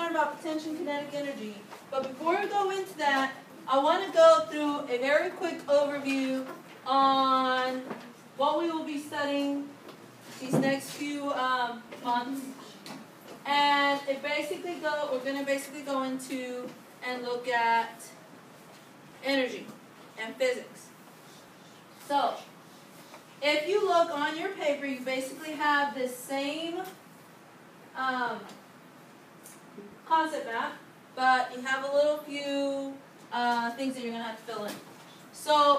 learn about potential and kinetic energy. But before we go into that, I want to go through a very quick overview on what we will be studying these next few months. And we're going to basically go into and look at energy and physics. So, if you look on your paper, you basically have this same concept map, but you have a little few things that you're going to have to fill in. So,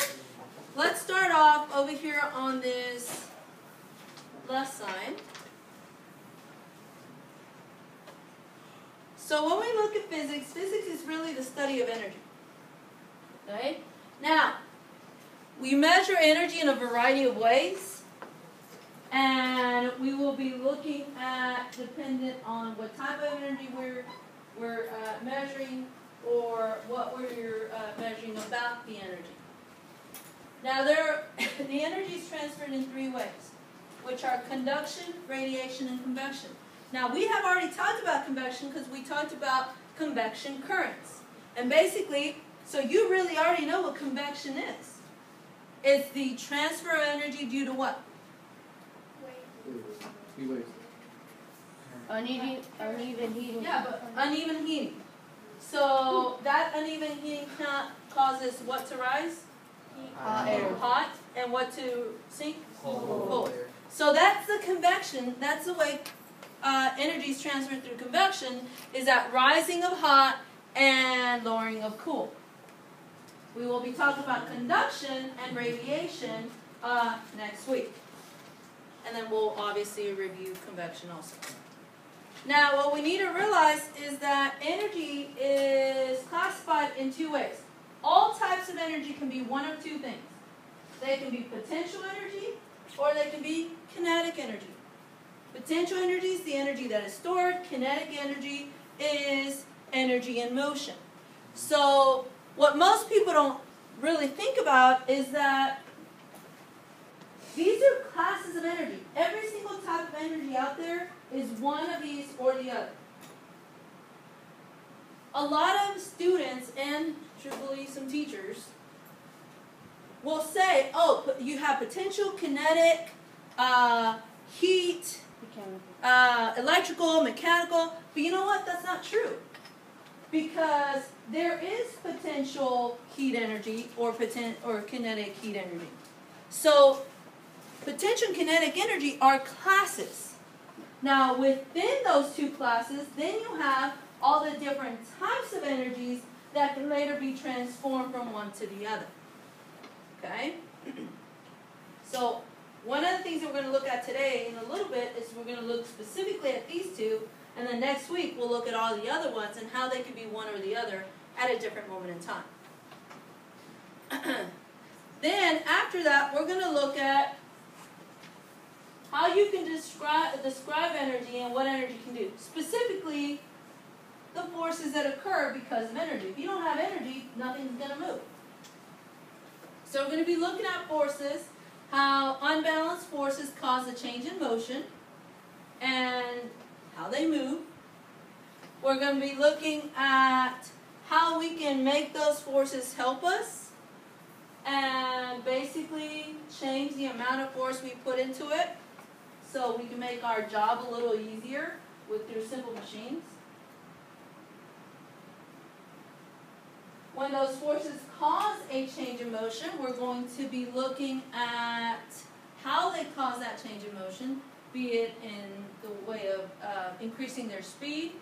let's start off over here on this left side. So when we look at physics, physics is really the study of energy. Okay? Now, we measure energy in a variety of ways, and we will be looking at, dependent on what type of energy we're measuring or what we're measuring about the energy. Now, the energy is transferred in three ways, which are conduction, radiation, and convection. Now, we have already talked about convection because we talked about convection currents. And basically, so you really already know what convection is. It's the transfer of energy due to what? Uneven heating. Yeah, but uneven heating. So that uneven heating causes what to rise? Hot. And what to sink? Cold. So that's the convection. That's the way energy is transferred through convection, is that rising of hot and lowering of cool. We will be talking about conduction and radiation next week. And then we'll obviously review convection also. Now, what we need to realize is that energy is classified in two ways. All types of energy can be one of two things. They can be potential energy or they can be kinetic energy. Potential energy is the energy that is stored. Kinetic energy is energy in motion. So what most people don't really think about is that these are classes of energy. Every single type of energy out there is one of these or the other. A lot of students, and truthfully some teachers, will say, oh, you have potential, kinetic, heat, electrical, mechanical, but you know what? That's not true. Because there is potential heat energy or kinetic heat energy. So, potential and kinetic energy are classes. Now, within those two classes, then you have all the different types of energies that can later be transformed from one to the other. Okay? So, one of the things that we're going to look at today in a little bit is we're going to look specifically at these two, and then next week we'll look at all the other ones and how they could be one or the other at a different moment in time. Then, after that, we're going to look at how you can describe energy and what energy can do. Specifically, the forces that occur because of energy. If you don't have energy, nothing's going to move. So we're going to be looking at forces, how unbalanced forces cause a change in motion, and how they move. We're going to be looking at how we can make those forces help us, and basically change the amount of force we put into it, so we can make our job a little easier through simple machines. When those forces cause a change in motion, we're going to be looking at how they cause that change in motion, be it in the way of increasing their speed,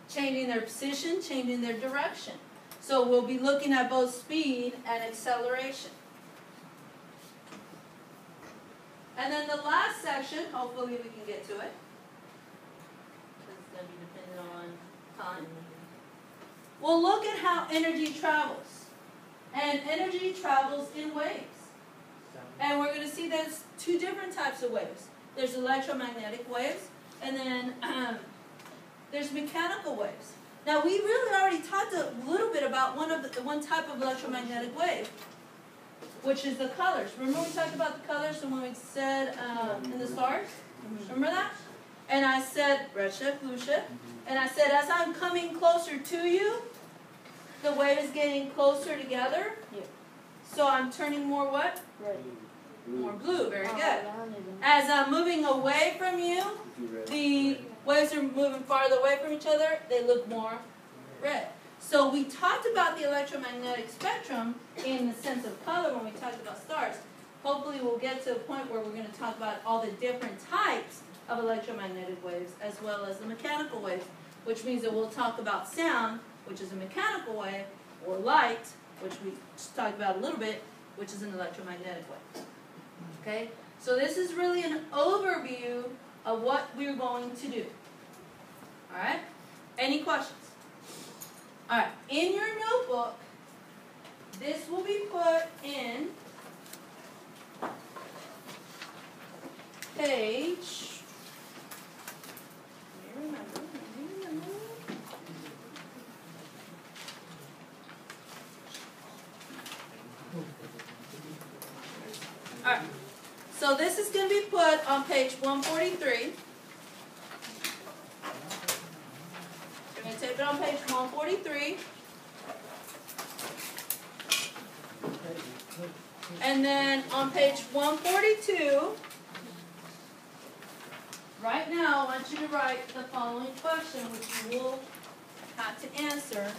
changing their position, changing their direction. So we'll be looking at both speed and acceleration. And then the last section, hopefully we can get to it, because it's going to be dependent on time. We'll look at how energy travels. And energy travels in waves. And we're going to see there's two different types of waves. There's electromagnetic waves, and then there's mechanical waves. Now, we really already talked a little bit about one type of electromagnetic wave, which is the colors. Remember we talked about the colors when we said in the stars? Remember that? and I said, red shift, blue shift, and I said, as I'm coming closer to you, the wave is getting closer together. Yep. So I'm turning more what? Red. More blue, very good. Around it. As I'm moving away from you, the waves are moving farther away from each other, they look more red. So we talked about the electromagnetic spectrum in the sense of color when we talked about stars. Hopefully we'll get to a point where we're going to talk about all the different types of electromagnetic waves as well as the mechanical waves, which means that we'll talk about sound, which is a mechanical wave, or light, which we just talked about a little bit, which is an electromagnetic wave. Okay? So this is really an overview of what we're going to do. Alright? Any questions? Alright, in your notebook, this will be put in page, let me remember. Alright, so this is going to be put on page 143. We're going to tape it on page 143. And then on page 142, right now I want you to write the following question, which you will have to answer.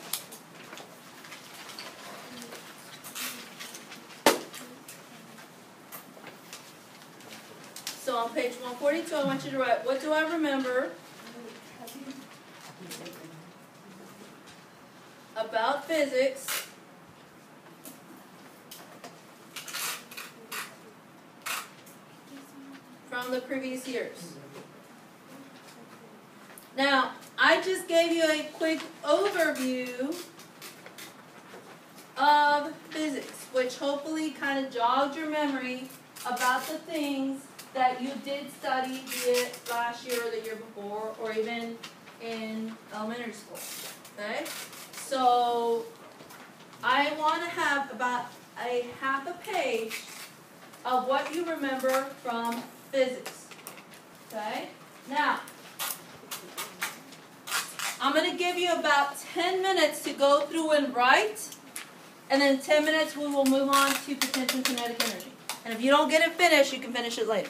So on page 142, I want you to write, what do I remember about physics from the previous years? Now, I just gave you a quick overview of physics, which hopefully kind of jogged your memory about the things that you did study, be it last year or the year before, or even in elementary school. Okay? So, I want to have about a half a page of what you remember from physics. Okay? Now, I'm going to give you about 10 minutes to go through and write, and then 10 minutes we will move on to potential kinetic energy. And if you don't get it finished, you can finish it later.